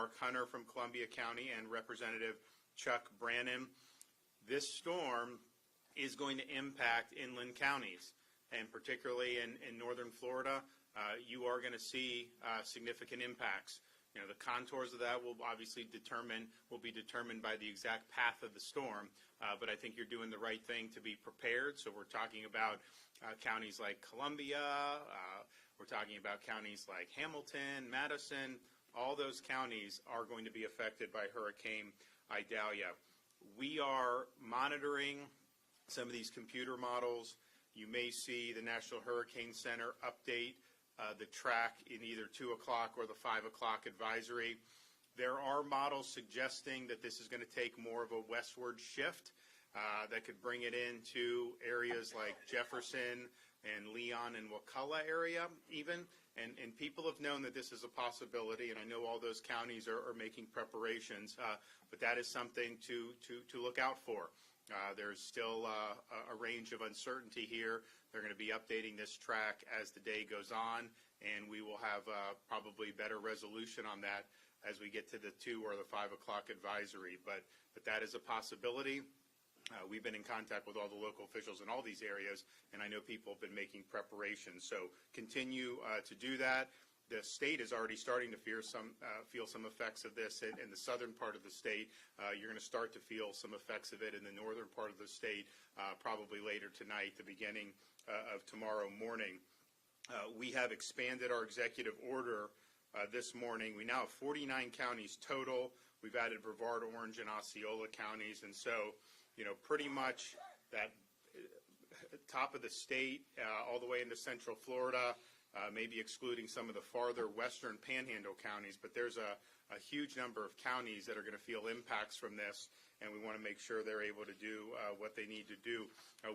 Mark Hunter from Columbia County and Representative Chuck Brannan. This storm is going to impact inland counties, and particularly in northern Florida, you are going to see significant impacts. You know, the contours of that will obviously be determined by the exact path of the storm, but I think you're doing the right thing to be prepared. So we're talking about counties like Columbia, we're talking about counties like Hamilton, Madison. All those counties are going to be affected by Hurricane Idalia. We are monitoring some of these computer models. You may see the National Hurricane Center update the track in either 2 o'clock or the 5 o'clock advisory. There are models suggesting that this is going to take more of a westward shift that could bring it into areas like Jefferson and Leon and Wakulla area even. And people have known that this is a possibility, and I know all those counties are making preparations, but that is something to look out for. There's still a range of uncertainty here. They're going to be updating this track as the day goes on, and we will have probably better resolution on that as we get to the 2 or the 5 o'clock advisory. But that is a possibility. We've been in contact with all the local officials in all these areas, and I know people have been making preparations. So continue to do that. The state is already starting to feel some effects of this in the southern part of the state. You're going to start to feel some effects of it in the northern part of the state probably later tonight, the beginning of tomorrow morning. We have expanded our executive order this morning. We now have 49 counties total. We've added Brevard, Orange, and Osceola counties, and so, you know, pretty much that top of the state all the way into central Florida, maybe excluding some of the farther western panhandle counties, but there's a huge number of counties that are going to feel impacts from this, and we want to make sure they're able to do what they need to do.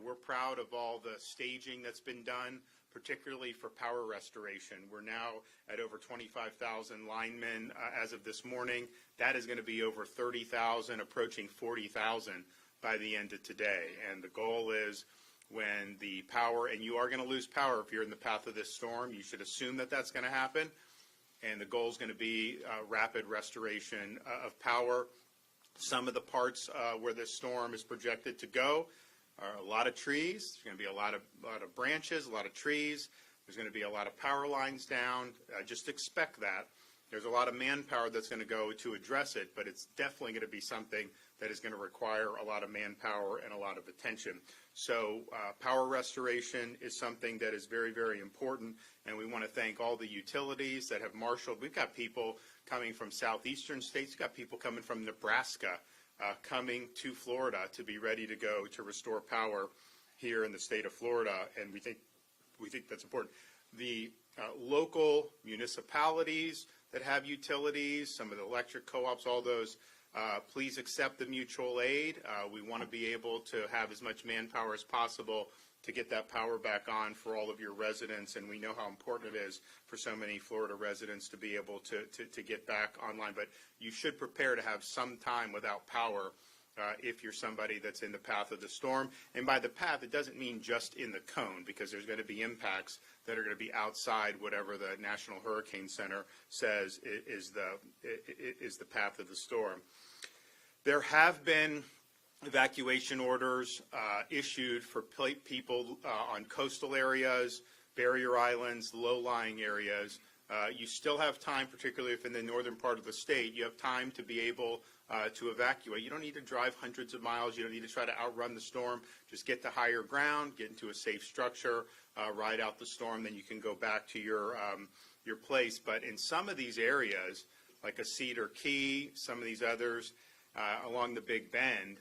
We're proud of all the staging that's been done, particularly for power restoration. We're now at over 25,000 linemen as of this morning. That is going to be over 30,000, approaching 40,000 by the end of today, and the goal is when the power, and you are going to lose power if you're in the path of this storm, you should assume that that's going to happen, and the goal is going to be rapid restoration of power. Some of the parts where this storm is projected to go are a lot of trees. There's going to be a lot of branches, a lot of trees. There's going to be a lot of power lines down. Just expect that. There's a lot of manpower that's going to go to address it, but it's definitely going to be something that is going to require a lot of manpower and a lot of attention. So power restoration is something that is very, very important, and we want to thank all the utilities that have marshaled. We've got people coming from southeastern states. We've got people coming from Nebraska coming to Florida to be ready to go to restore power here in the state of Florida, and we think that's important. The local municipalities that have utilities, some of the electric co-ops, all those, please accept the mutual aid. We want to be able to have as much manpower as possible to get that power back on for all of your residents, and we know how important it is for so many Florida residents to be able to get back online. But you should prepare to have some time without power if you're somebody that's in the path of the storm. And by the path, it doesn't mean just in the cone, because there's going to be impacts that are going to be outside whatever the National Hurricane Center says is the path of the storm. There have been evacuation orders issued for people on coastal areas, barrier islands, low-lying areas. You still have time, particularly if in the northern part of the state, you have time to be able to evacuate. You don't need to drive hundreds of miles. You don't need to try to outrun the storm. Just get to higher ground, get into a safe structure, ride out the storm, then you can go back to your place. But in some of these areas, like a Cedar Key, some of these others, along the Big Bend,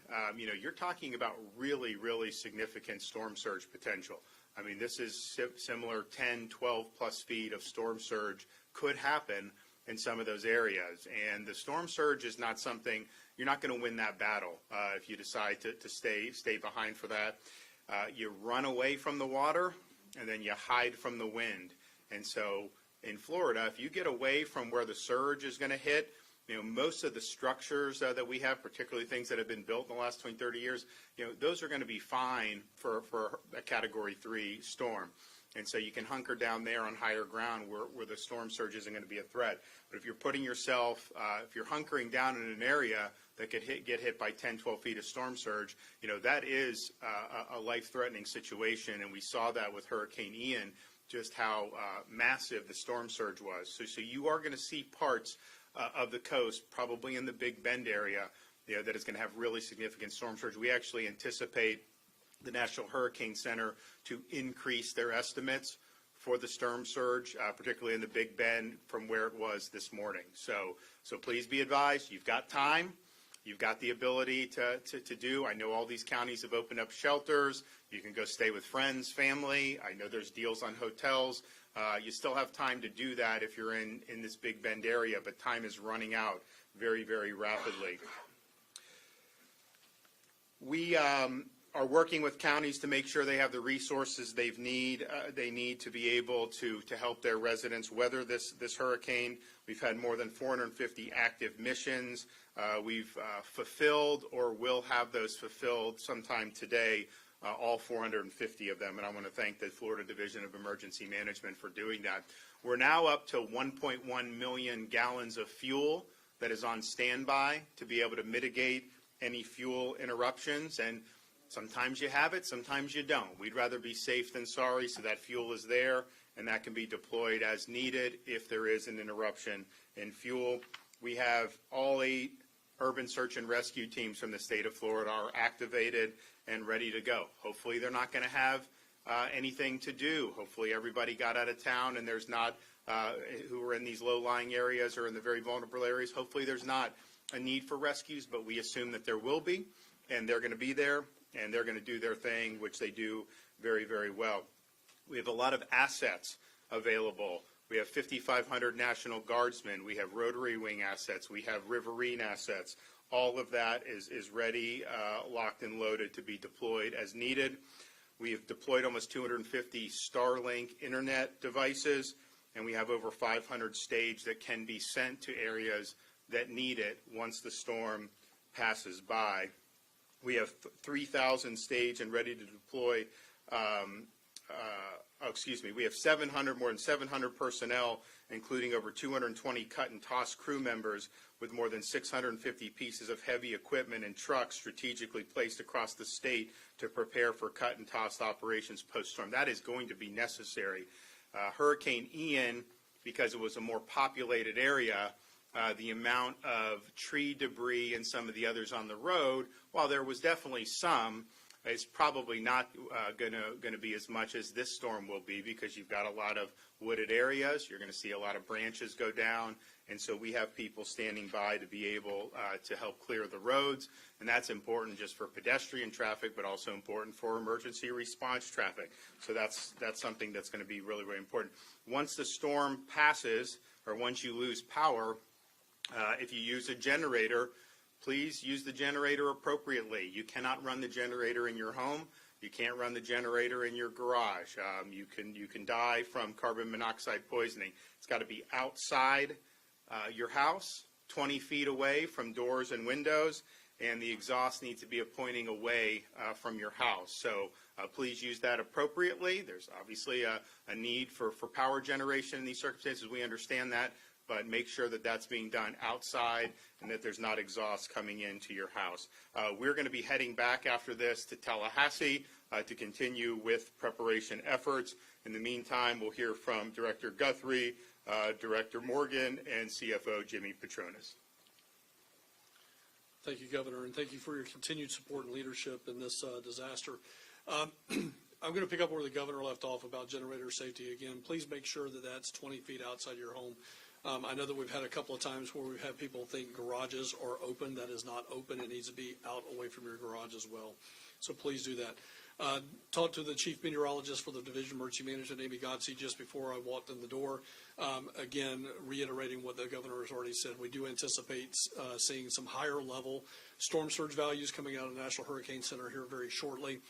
you're talking about really, really significant storm surge potential. I mean, this is similar 10, 12 plus feet of storm surge could happen in some of those areas. And the storm surge is not something, you're not going to win that battle if you decide to stay behind for that. You run away from the water and then you hide from the wind. And so in Florida, if you get away from where the surge is going to hit, most of the structures that we have, particularly things that have been built in the last 20, 30 years, those are going to be fine for a Category 3 storm. And so you can hunker down there on higher ground where the storm surge isn't going to be a threat. But if you're putting yourself, if you're hunkering down in an area that could get hit by 10, 12 feet of storm surge, that is a life-threatening situation. And we saw that with Hurricane Ian, just how massive the storm surge was. So you are going to see parts of the coast, probably in the Big Bend area, that is going to have really significant storm surge. We actually anticipate the National Hurricane Center to increase their estimates for the storm surge, particularly in the Big Bend from where it was this morning. So please be advised, you've got time, you've got the ability to do. I know all these counties have opened up shelters. You can go stay with friends, family. I know there's deals on hotels. You still have time to do that if you're in this Big Bend area, but time is running out very, very rapidly. We are working with counties to make sure they have the resources they need to be able to help their residents weather this hurricane. We've had more than 450 active missions. We've fulfilled or will have those fulfilled sometime today, all 450 of them, and I want to thank the Florida Division of Emergency Management for doing that. We're now up to 1.1 million gallons of fuel that is on standby to be able to mitigate any fuel interruptions, and sometimes you have it, sometimes you don't. We'd rather be safe than sorry, so that fuel is there, and that can be deployed as needed if there is an interruption in fuel. We have all 8 urban search and rescue teams from the state of Florida are activated and ready to go. Hopefully they're not going to have anything to do. Hopefully everybody got out of town and there's not, who are in these low-lying areas or in the very vulnerable areas, hopefully there's not a need for rescues, but we assume that there will be, and they're going to be there, and they're going to do their thing, which they do very, very well. We have a lot of assets available. We have 5,500 National Guardsmen. We have Rotary Wing assets. We have Riverine assets. All of that is ready, locked and loaded to be deployed as needed. We have deployed almost 250 Starlink internet devices, and we have over 500 staged that can be sent to areas that need it once the storm passes by. We have 3,000 staged and ready to deploy. We have more than 700 personnel, including over 220 cut and toss crew members, with more than 650 pieces of heavy equipment and trucks strategically placed across the state to prepare for cut and toss operations post-storm. That is going to be necessary. Hurricane Ian, because it was a more populated area, the amount of tree debris and some of the others on the road, while there was definitely some, it's probably not going to be as much as this storm will be, because you've got a lot of wooded areas. You're going to see a lot of branches go down, and so we have people standing by to be able to help clear the roads, and that's important just for pedestrian traffic, but also important for emergency response traffic. So that's something that's going to be really, really important. Once the storm passes, or once you lose power, if you use a generator, please use the generator appropriately. You cannot run the generator in your home. You can't run the generator in your garage. You can die from carbon monoxide poisoning. It's got to be outside your house, 20 feet away from doors and windows, and the exhaust needs to be pointing away from your house. So please use that appropriately. There's obviously a need for power generation in these circumstances. We understand that. But make sure that that's being done outside and that there's not exhaust coming into your house. We're going to be heading back after this to Tallahassee to continue with preparation efforts. In the meantime, we'll hear from Director Guthrie, Director Morgan, and CFO Jimmy Petronas. Thank you, Governor, and thank you for your continued support and leadership in this disaster. I'm going to pick up where the Governor left off about generator safety again. Please make sure that that's 20 feet outside your home. I know that we've had a couple of times where we've had people think garages are open. That is not open. It needs to be out away from your garage as well. So please do that. Talked to the Chief Meteorologist for the Division of Emergency Management, Amy Godsey, just before I walked in the door. Again, reiterating what the Governor has already said, we do anticipate seeing some higher level storm surge values coming out of the National Hurricane Center here very shortly.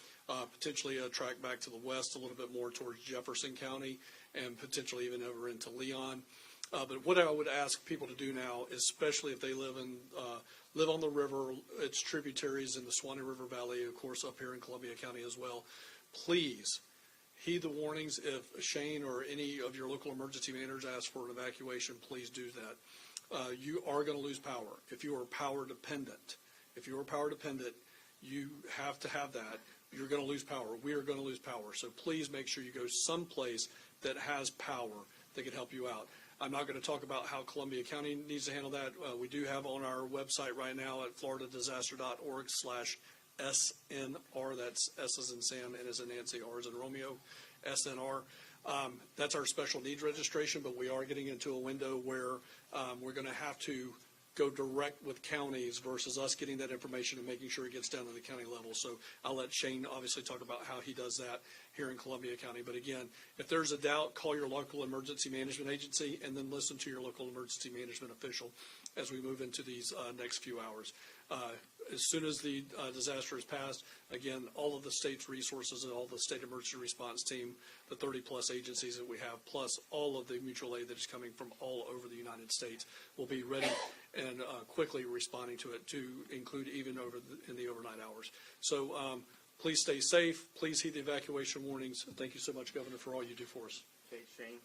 Potentially a track back to the west a little bit more towards Jefferson County and potentially even over into Leon. But what I would ask people to do now, especially if they live on the river, its tributaries in the Swanee River Valley, of course, up here in Columbia County as well, please Heed the warnings. If Shane or any of your local emergency managers ask for an evacuation, please do that. You are going to lose power. If you are power dependent, you have to have that. You're going to lose power. We are going to lose power. So please make sure you go someplace that has power that can help you out. I'm not going to talk about how Columbia County needs to handle that. We do have on our website right now at floridadisaster.org/SNR. That's S as in Sam, N as in Nancy, R as in Romeo, SNR. That's our special needs registration, but we are getting into a window where we're going to have to go direct with counties versus us getting that information and making sure it gets down to the county level. So I'll let Shane obviously talk about how he does that here in Columbia County. But again, if there's a doubt, call your local emergency management agency and then listen to your local emergency management official as we move into these next few hours. As soon as the disaster is passed, again, all of the state's resources and all the state emergency response team, the 30-plus agencies that we have, plus all of the mutual aid that is coming from all over the United States, will be ready and quickly responding to it, to include even in the overnight hours. So please stay safe. Please heed the evacuation warnings. Thank you so much, Governor, for all you do for us. Okay, Shane.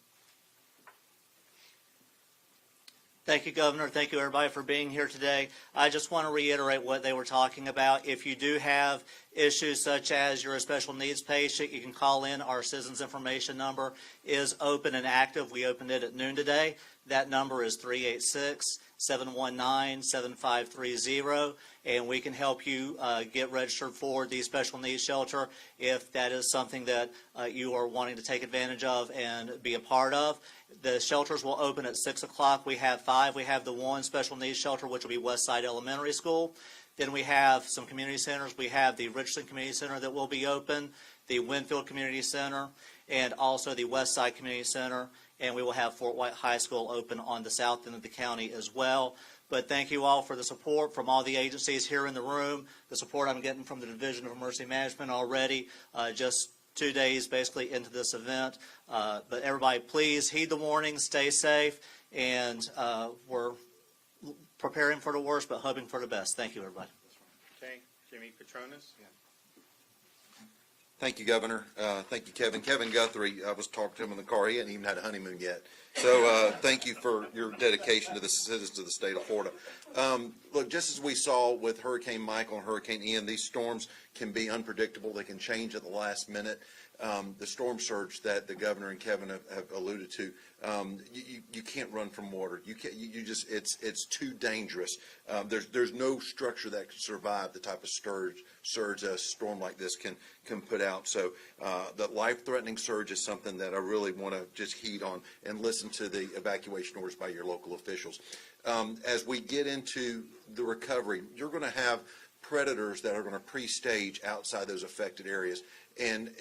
Thank you, Governor. Thank you, everybody, for being here today. I just want to reiterate what they were talking about. If you do have issues such as you're a special needs patient, you can call in. Our citizens information number is open and active. We opened it at noon today. That number is 386-719-7530, and we can help you get registered for the special needs shelter if that is something that you are wanting to take advantage of and be a part of. The shelters will open at 6 o'clock. We have 5. We have the one special needs shelter, which will be Westside Elementary School. Then we have some community centers. We have the Richardson Community Center that will be open, the Winfield Community Center, and also the Westside Community Center. And we will have Fort White High School open on the south end of the county as well. But thank you all for the support from all the agencies here in the room, the support I'm getting from the Division of Emergency Management already, just 2 days basically into this event. But everybody, please heed the warnings, stay safe, and we're preparing for the worst but hoping for the best. Thank you, everybody. Okay, Jimmy Petronas. Yeah. Thank you, Governor. Thank you, Kevin. Kevin Guthrie, I was talking to him in the car. He hadn't even had a honeymoon yet. So thank you for your dedication to the citizens of the state of Florida. Look, just as we saw with Hurricane Michael and Hurricane Ian, these storms can be unpredictable. They can change at the last minute. The storm surge that the governor and Kevin have alluded to, you can't run from water. You can't. You just it's too dangerous. There's no structure that can survive the type of surge a storm like this can put out. So the life-threatening surge is something that I really want to just heed on and listen to the evacuation orders by your local officials. As we get into the recovery, you're going to have predators that are going to pre-stage outside those affected areas. And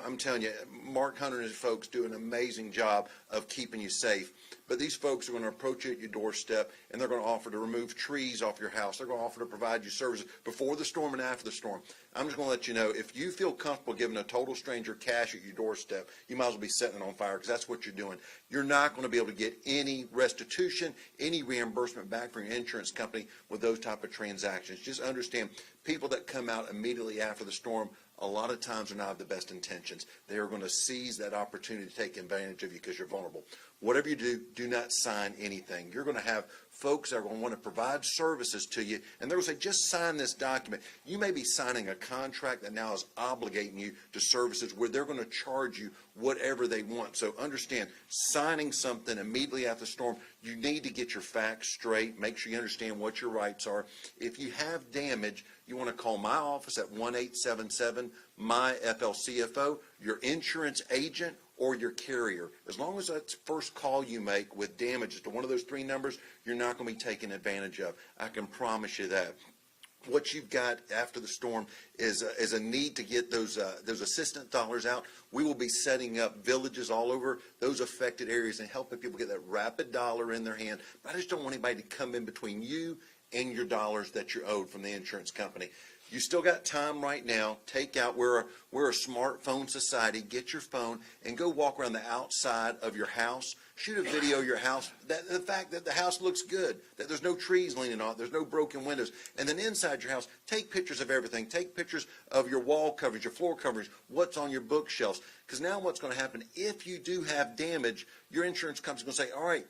I'm telling you, Mark Hunter and his folks do an amazing job of keeping you safe. But these folks are going to approach you at your doorstep, and they're going to offer to remove trees off your house. They're going to offer to provide you services before the storm and after the storm. I'm just going to let you know, if you feel comfortable giving a total stranger cash at your doorstep, you might as well be setting it on fire, because that's what you're doing. You're not going to be able to get any restitution, any reimbursement back from your insurance company with those type of transactions. Just understand, people that come out immediately after the storm, a lot of times are not of the best intentions. They are going to seize that opportunity to take advantage of you because you're vulnerable. Whatever you do, do not sign anything. You're going to have folks that are going to want to provide services to you, and they're going to say, just sign this document. You may be signing a contract that now is obligating you to services where they're going to charge you whatever they want. So understand, signing something immediately after the storm, you need to get your facts straight. Make sure you understand what your rights are. If you have damage, you want to call my office at 1-877-MY-FLCFO, your insurance agent, or your carrier. As long as that's the first call you make with damages to one of those 3 numbers, you're not going to be taken advantage of. I can promise you that. What you've got after the storm is a need to get those assistance dollars out. We will be setting up villages all over those affected areas and helping people get that rapid dollar in their hand. But I just don't want anybody to come in between you and your dollars that you're owed from the insurance company. You still got time right now. Take out, we're a smartphone society. Get your phone and go walk around the outside of your house. Shoot a video of your house, the fact that the house looks good, that there's no trees leaning on it, there's no broken windows. And then inside your house, take pictures of everything. Take pictures of your wall coverage, your floor coverage, what's on your bookshelves. Because now what's going to happen, if you do have damage, your insurance company's going to say, all right,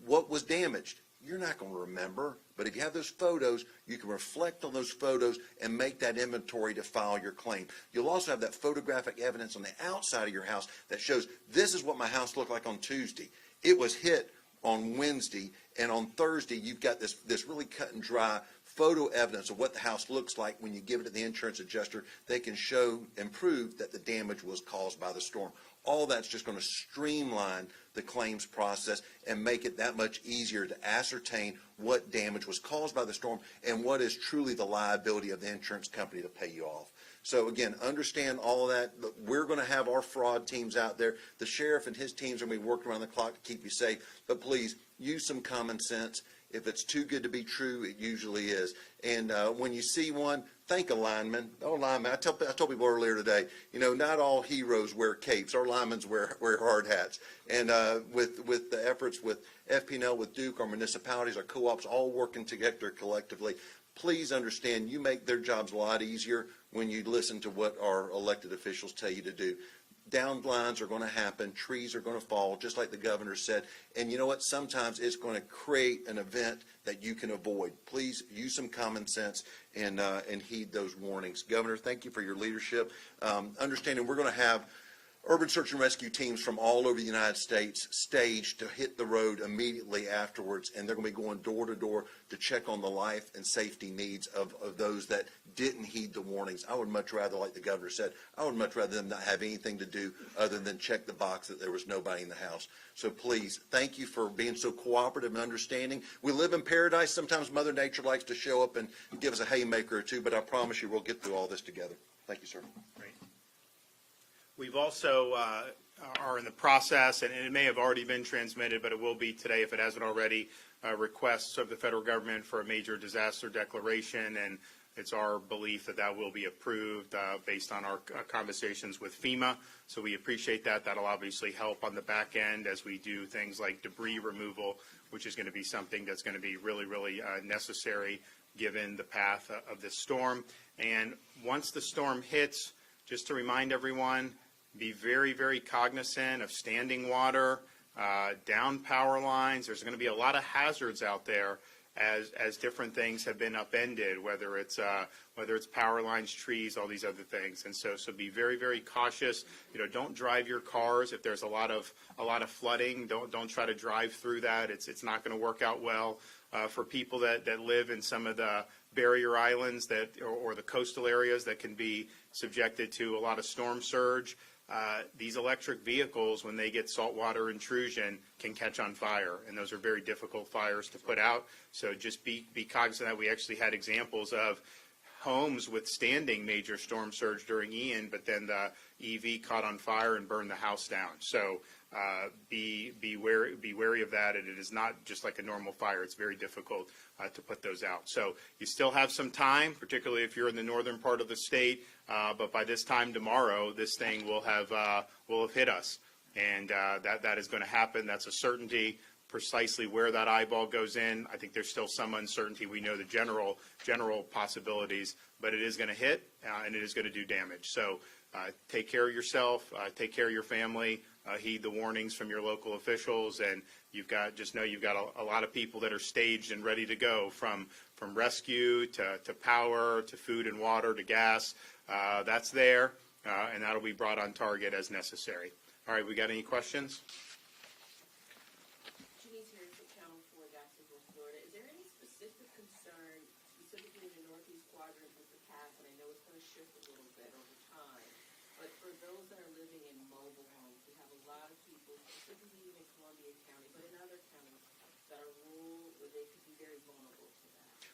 what was damaged? You're not going to remember, but if you have those photos, you can reflect on those photos and make that inventory to file your claim. You'll also have that photographic evidence on the outside of your house that shows this is what my house looked like on Tuesday. It was hit on Wednesday, and on Thursday you've got this really cut and dry photo evidence of what the house looks like. When you give it to the insurance adjuster, they can show and prove that the damage was caused by the storm. All that's just going to streamline the claims process and make it that much easier to ascertain what damage was caused by the storm and what is truly the liability of the insurance company to pay you off. So again, understand all of that. We're going to have our fraud teams out there. The sheriff and his teams are going to be working around the clock to keep you safe. But please, use some common sense. If it's too good to be true, it usually is. And when you see one, thank a lineman. Oh, lineman! I told people earlier today, not all heroes wear capes. Our linemen wear hard hats. And with the efforts with FP&L, with Duke, our municipalities, our co-ops, all working together collectively, please understand you make their jobs a lot easier when you listen to what our elected officials tell you to do. Downlines are going to happen. Trees are going to fall, just like the governor said. And you know what? Sometimes it's going to create an event that you can avoid. Please use some common sense and heed those warnings. Governor, thank you for your leadership. Understanding we're going to have urban search and rescue teams from all over the United States staged to hit the road immediately afterwards, and they're going to be going door to door to check on the life and safety needs of those that didn't heed the warnings. I would much rather, like the governor said, I would much rather them not have anything to do other than check the box that there was nobody in the house. So please, thank you for being so cooperative and understanding. We live in paradise. Sometimes Mother Nature likes to show up and give us a haymaker or two, but I promise you we'll get through all this together. Thank you, sir. Great. We've also are in the process, and it may have already been transmitted, but it will be today if it hasn't already, requests of the federal government for a major disaster declaration, and it's our belief that that will be approved based on our conversations with FEMA. So we appreciate that. That'll obviously help on the back end as we do things like debris removal, which is going to be something that's going to be really, really necessary given the path of this storm. And once the storm hits, just to remind everyone, be very, very cognizant of standing water, down power lines. There's going to be a lot of hazards out there as different things have been upended, whether it's power lines, trees, all these other things. And so be very, very cautious. Don't drive your cars if there's a lot of flooding. Don't try to drive through that. It's not going to work out well for people that live in some of the barrier islands or the coastal areas that can be subjected to a lot of storm surge. These electric vehicles, when they get saltwater intrusion, can catch on fire, and those are very difficult fires to put out. So just be cognizant that we actually had examples of homes withstanding major storm surge during Ian, but then the EV caught on fire and burned the house down. So be wary of that, and it is not just like a normal fire. It's very difficult to put those out. So you still have some time, particularly if you're in the northern part of the state. But by this time tomorrow, this thing will have hit us, and that is going to happen. That's a certainty. Precisely where that eyeball goes in, I think there's still some uncertainty. We know the general possibilities, but it is going to hit and it is going to do damage. So take care of yourself, take care of your family, heed the warnings from your local officials, and you've got a lot of people that are staged and ready to go from rescue to power to food and water to gas. That's there, and that'll be brought on target as necessary. All right, we got any questions?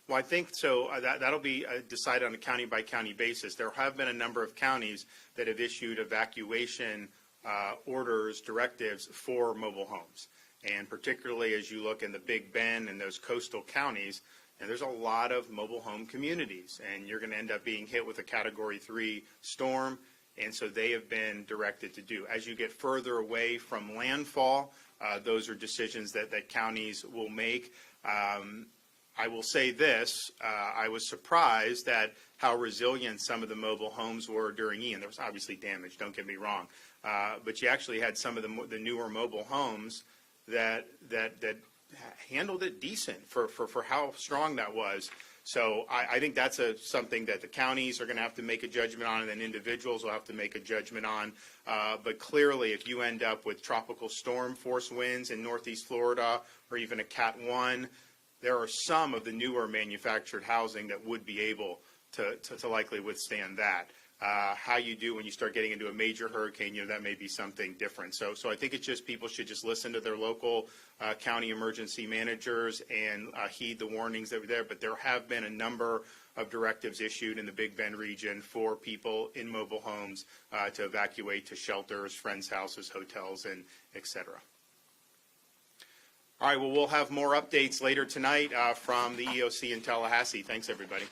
Well, I think so. That'll be decided on a county-by-county basis. There have been a number of counties that have issued evacuation orders, directives for mobile homes. And particularly as you look in the Big Bend and those coastal counties, and there's a lot of mobile home communities, and you're going to end up being hit with a Category 3 storm, and so they have been directed to do. As you get further away from landfall, those are decisions that counties will make. I will say this, I was surprised at how resilient some of the mobile homes were during Ian. There was obviously damage, don't get me wrong. But you actually had some of the newer mobile homes that handled it decent for how strong that was. So I think that's something that the counties are going to have to make a judgment on, and then individuals will have to make a judgment on. But clearly, if you end up with tropical storm force winds in Northeast Florida or even a Cat 1, there are some of the newer manufactured housing that would be able to likely withstand that. How you do when you start getting into a major hurricane, that may be something different. So I think it's just people should just listen to their local county emergency managers and heed the warnings that were there. But there have been a number of directives issued in the Big Bend region for people in mobile homes to evacuate to shelters, friends' houses, hotels, and et cetera. All right, well, we'll have more updates later tonight from the EOC in Tallahassee. Thanks, everybody.